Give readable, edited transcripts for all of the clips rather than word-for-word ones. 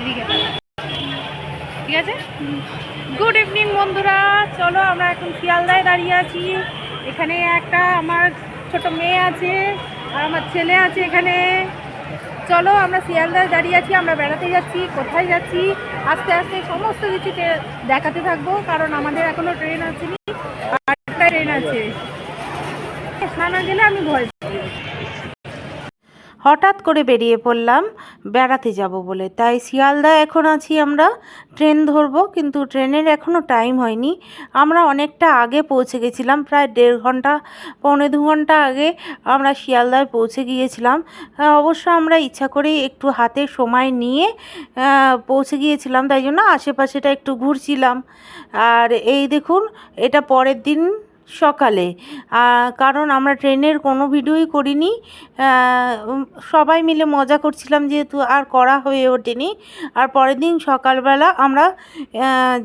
দিঘাতলা। ঠিক আছে, good evening বন্ধুরা। চলো আমরা এখন শিয়ালদায় দাঁড়িয়ে আছি। এখানে একটা আমার ছোট মেয়ে আছে আর আমার ছেলে আছে এখানে। চলো আমরা শিয়ালদায় দাঁড়িয়ে আছি, আমরা বেড়াতে যাচ্ছি। কোথায় যাচ্ছি আস্তে আস্তে সমস্ত কিছু দেখাতে থাকবো, কারণ আমাদের এখনও ট্রেন আসেনি, আর একটা ট্রেন আছে। স্নান গেলে আমি ভয় পাই। হঠাৎ করে বেরিয়ে পড়লাম বেড়াতে যাব বলে, তাই শিয়ালদায় এখন আছি আমরা। ট্রেন ধরবো, কিন্তু ট্রেনের এখনও টাইম হয়নি। আমরা অনেকটা আগে পৌঁছে গেছিলাম, প্রায় 1.5 ঘন্টা 1.25 ঘন্টা আগে আমরা শিয়ালদায় পৌঁছে গিয়েছিলাম। অবশ্য আমরা ইচ্ছা করেই একটু হাতে সময় নিয়ে পৌঁছে গিয়েছিলাম, তাই জন্য আশেপাশেটা একটু ঘুরছিলাম। আর এই দেখুন, এটা পরের দিন সকালে, কারণ আমরা ট্রেনের কোনো ভিডিওই করিনি। সবাই মিলে মজা করছিলাম যেহেতু, আর করা হয়ে ওঠেনি। আর পরের দিন সকালবেলা আমরা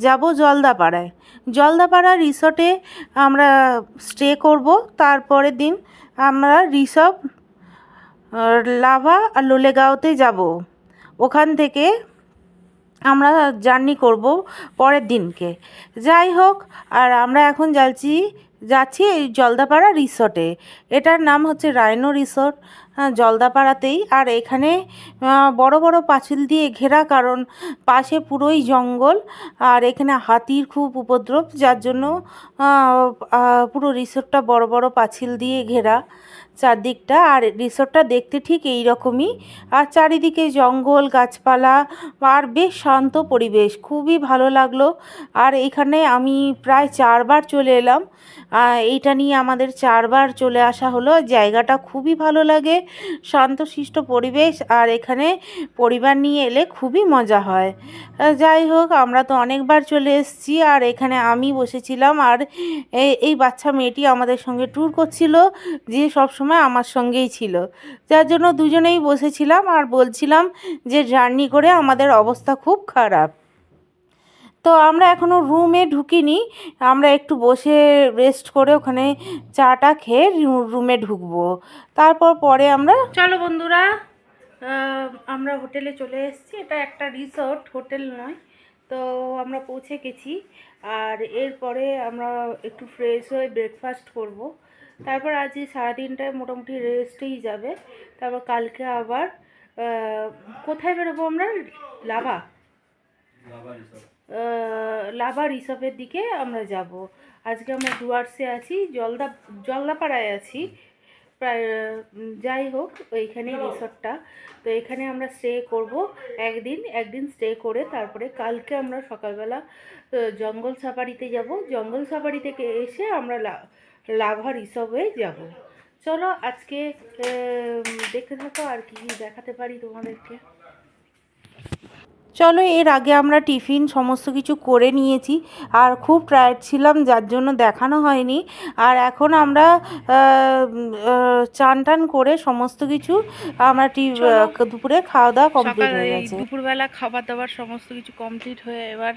যাব জলদাপাড়ায়। জলদাপাড়া রিসর্টে আমরা স্টে করব। তারপরের দিন আমরা রিসর্ট লাভা আর লোলেগাঁওতে যাব। ওখান থেকে আমরা জার্নি করব পরের দিনকে। যাই হোক, আর আমরা এখন যাচ্ছি এই জলদাপাড়া রিসর্টে। এটার নাম হচ্ছে রাইনো রিসর্ট, জলদাপাড়াতেই। আর এখানে বড় বড় পাঁচিল দিয়ে ঘেরা, কারণ পাশে পুরোই জঙ্গল। আর এখানে হাতির খুব উপদ্রব, যার জন্য পুরো রিসর্টটা বড় বড় পাঁচিল দিয়ে ঘেরা চারদিকটা। আর রিসর্টটা দেখতে ঠিক এই রকমই। আর চারিদিকে জঙ্গল, গাছপালা, আর বেশ শান্ত পরিবেশ, খুবই ভালো লাগলো। আর এখানে আমি প্রায় 4বার চলে এলাম। এইটা নিয়ে আমাদের 4বার চলে আসা হলো। জায়গাটা খুবই ভালো লাগে, শান্তশিষ্ট পরিবেশ, আর এখানে পরিবার নিয়ে এলে খুবই মজা হয়। যাই হোক, আমরা তো অনেকবার চলে এসেছি। আর এখানে আমি বসেছিলাম, আর এই বাচ্চা মেয়েটি আমাদের সঙ্গে ট্যুর করছিল, যে সব সময় আমার সঙ্গেই ছিল, যার জন্য দুজনেই বসেছিলাম আর বলছিলাম যে জার্নি করে আমাদের অবস্থা খুব খারাপ। তো আমরা এখনও রুমে ঢুকিনি, আমরা একটু বসে রেস্ট করে ওখানে চাটা খেয়ে রুমে ঢুকবো। তারপর পরে আমরা, চলো বন্ধুরা, আমরা হোটেলে চলে এসেছি। এটা একটা রিসর্ট, হোটেল নয়। তো আমরা পৌঁছে গেছি। আর এরপরে আমরা একটু ফ্রেশ হয়ে ব্রেকফাস্ট করব। তারপর আজ সারাদিনটায় মোটামুটি রেস্টেই যাবে। তারপর কালকে আবার কোথায় বেরোবো আমরা? লাভা লাভা রিসর্টের দিকে আমরা যাব। আজকে আমরা ডুয়ার্সে আছি, জলদাপাড়ায় আছি প্রায়। যাই হোক, ওইখানেই রিসর্টটা। তো এখানে আমরা স্টে করব একদিন স্টে করে তারপরে কালকে আমরা সকালবেলা জঙ্গল সাফারিতে যাব। জঙ্গল সাফারি থেকে এসে আমরা লাভা রিসর্টে যাব। চলো আজকে দেখতে থাকো আর কি দেখাতে পারি তোমাদেরকে। চলো, এর আগে আমরা টিফিন সমস্ত কিছু করে নিয়েছি, আর খুব টায়ার্ড ছিলাম, যার জন্য দেখানো হয়নি। আর এখন আমরা চান টান করে সমস্ত কিছু আমরা দুপুরে খাওয়া দাওয়া কমপ্লিট হয়ে গেছে। দুপুরবেলা খাবার দাবার সমস্ত কিছু কমপ্লিট হয়ে এবার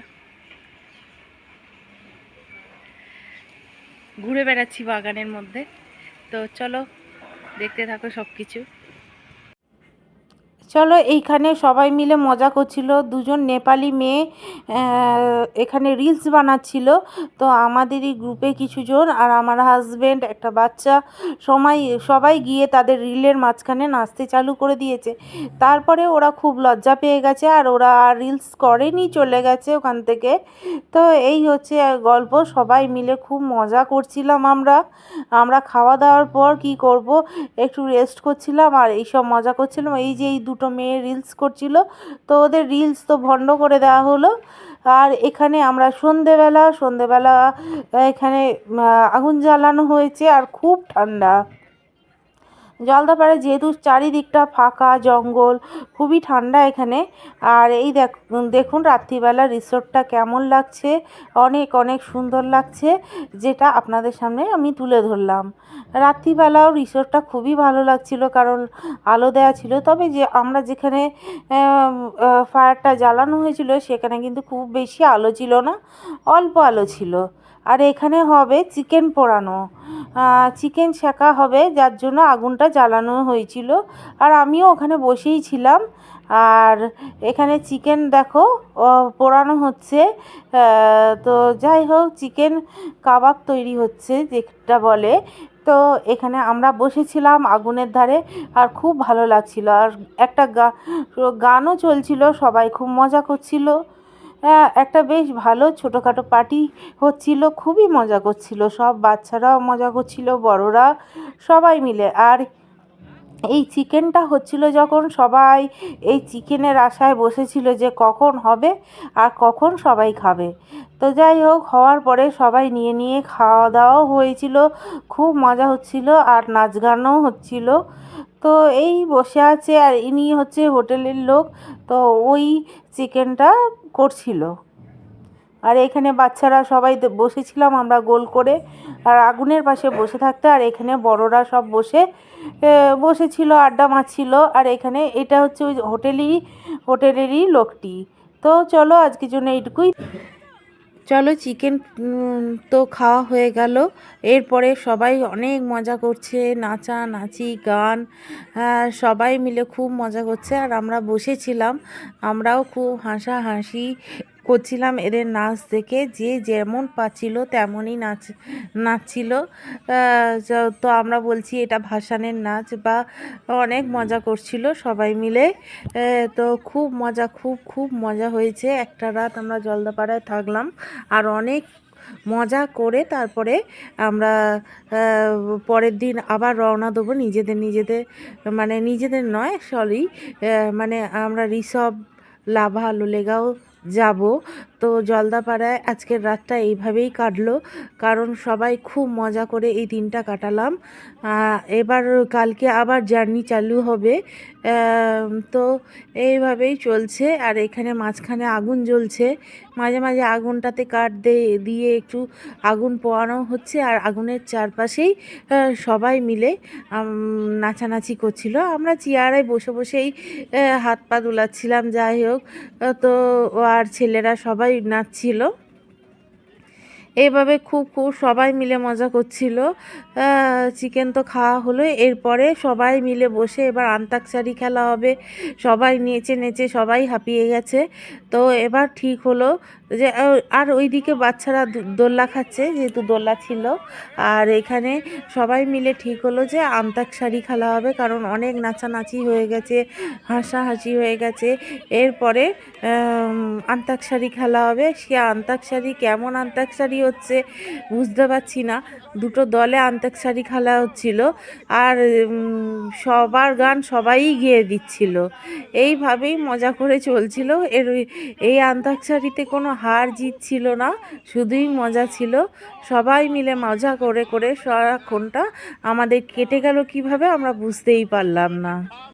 ঘুরে বেড়াচ্ছি বাগানের মধ্যে। তো চলো দেখতে থাকো সব কিছু। চলো, এইখানে সবাই মিলে মজা করছিল। দুজন নেপালি মেয়ে এখানে রিলস বানাচ্ছিল। তো আমাদেরই গ্রুপে কিছুজন আর আমার হাজব্যান্ড, একটা বাচ্চা, সবাই গিয়ে তাদের রিলের মাঝখানে নাচতে চালু করে দিয়েছে। তারপরে ওরা খুব লজ্জা পেয়ে গেছে, আর ওরা আর রিলস করেনি, চলে গেছে ওখান থেকে। তো এই হচ্ছে গল্প। সবাই মিলে খুব মজা করছিলাম। আমরা খাওয়া দাওয়ার পর কি করব, একটু রেস্ট করছিলাম আর এইসব মজা করছিলাম। এই যে এই দুটো মেয়ে রিলস করছিল, তো ওদের রিলস তো বন্ধ করে দেওয়া হলো। আর এখানে আমরা সন্ধেবেলা এখানে আগুন জ্বালানো হয়েছে, আর খুব ঠান্ডা। জলদাপাড়ায় যেহেতু চারিদিকটা ফাঁকা জঙ্গল, খুবই ঠান্ডা এখানে। আর এই দেখুন রাত্রিবেলা রিসোর্টটা কেমন লাগছে, অনেক অনেক সুন্দর লাগছে, যেটা আপনাদের সামনে আমি তুলে ধরলাম। রাত্রিবেলাও রিসোর্টটা খুবই ভালো লাগছিল, কারণ আলো দেওয়া ছিল। তবে যে আমরা যেখানে ফায়ারটা জ্বালানো হয়েছিল সেখানে কিন্তু খুব বেশি আলো ছিল না, অল্প আলো ছিল। আর এখানে হবে চিকেন পোড়ানো, চিকেন শেখা হবে, যার জন্য আগুনটা জ্বালানো হয়েছিল। আর আমিও ওখানে বসেই ছিলাম। আর এখানে চিকেন দেখো পোড়ানো হচ্ছে। তো যাই হোক, চিকেন কাবাব তৈরি হচ্ছে যেটা বলে। তো এখানে আমরা বসেছিলাম আগুনের ধারে, আর খুব ভালো লাগছিল। আর একটা গানও চলছিল, সবাই খুব মজা করছিল। একটা বেশ ভালো ছোটোখাটো পার্টি হচ্ছিল, খুবই মজা করছিল সব, বাচ্চারাও মজা করছিল, বড়রা সবাই মিলে। আর এই চিকেনটা হচ্ছিল যখন, সবাই এই চিকেনের আশায় বসেছিল যে কখন হবে আর কখন সবাই খাবে। তো যাই হোক, হওয়ার পরে সবাই নিয়ে নিয়ে খাওয়া দাওয়াও হয়েছিল, খুব মজা হচ্ছিল আর নাচ গানও হচ্ছিল। তো এই বসে আছে, আর ইনি হচ্ছে হোটেলের লোক, তো ওই চিকেনটা করছিল। আর এখানে বাচ্চারা সবাই বসেছিলাম আমরা গোল করে, আর আগুনের পাশে বসে থাকতে, আর এখানে বড়রা সব বসেছিল, আড্ডা মারছিল। আর এখানে এটা হচ্ছে ওই হোটেলেরই লোকটি। তো চলো আজকের জন্য এইটুকুই। চলো, চিকেন তো খাওয়া হয়ে গেল। এরপরে সবাই অনেক মজা করছে, নাচানাচি গান, সবাই মিলে খুব মজা করছে। আর আমরা বসেছিলাম, আমরাও খুব হাসাহাসি করছিলাম এদের নাচ দেখে। যে যেমন পাচ্ছিল তেমনই নাচছিল। তো আমরা বলছি এটা ভাসানের নাচ, বা অনেক মজা করছিল সবাই মিলে। তো খুব মজা, খুব খুব মজা হয়েছে। একটা রাত আমরা জলদাপাড়ায় থাকলাম, আর অনেক মজা করে তারপরে আমরা পরের দিন আবার রওনা দেবো নিজেদের, মানে নিজেদের নয়, সরি, মানে আমরা রিসব, লাভা, লোলেগাঁও যাব। তো জলদাপাড়ায় আজকের রাতটা এইভাবেই কাটলো, কারণ সবাই খুব মজা করে এই দিনটা কাটালাম। এবার কালকে আবার জার্নি চালু হবে। তো এইভাবেই চলছে। আর এখানে মাঝখানে আগুন জ্বলছে, মাঝে মাঝে আগুনটাতে কাঠ দিয়ে একটু আগুন পোয়ানো হচ্ছে, আর আগুনের চারপাশেই সবাই মিলে নাচানাচি করছিল। আমরা চেয়ারে বসে বসেই হাত পা দুলাচ্ছিলাম। যাই হোক, তো আর ছেলেরা সবাই নাচছিল। এইভাবে খুব খুব সবাই মিলে মজা করছিল। চিকেন তো খাওয়া হলো, এরপরে সবাই মিলে বসে এবার আন্তাক্ষরী খেলা হবে। সবাই নেচে নেচে সবাই হাঁপিয়ে গেছে। তো এবার ঠিক হলো যে, আর ওইদিকে বাচ্চারা দোল্লা খাচ্ছে, যেহেতু দোল্লা ছিল। আর এখানে সবাই মিলে ঠিক হলো যে আন্তাক্ষরী খেলা হবে, কারণ অনেক নাচানাচি হয়ে গেছে, হাসাহাসি হয়ে গেছে। এরপরে আন্তাক্ষরী খেলা হবে। সে আন্তাক্ষরী কেমন আন্তাক্ষরী হচ্ছে বুঝতে পারছি না, দুটো দলে আন্তাক্ষরী খেলা হচ্ছিল, আর সবার গান সবাই গেয়ে দিচ্ছিল। এইভাবেই মজা করে চলছিল। এই আন্তাক্ষরীতে কোনো হার জিত ছিল না, শুধুই মজা ছিল। সবাই মিলে মজা করে করে সারাক্ষণটা আমাদের কেটে গেল কিভাবে আমরা বুঝতেই পারলাম না।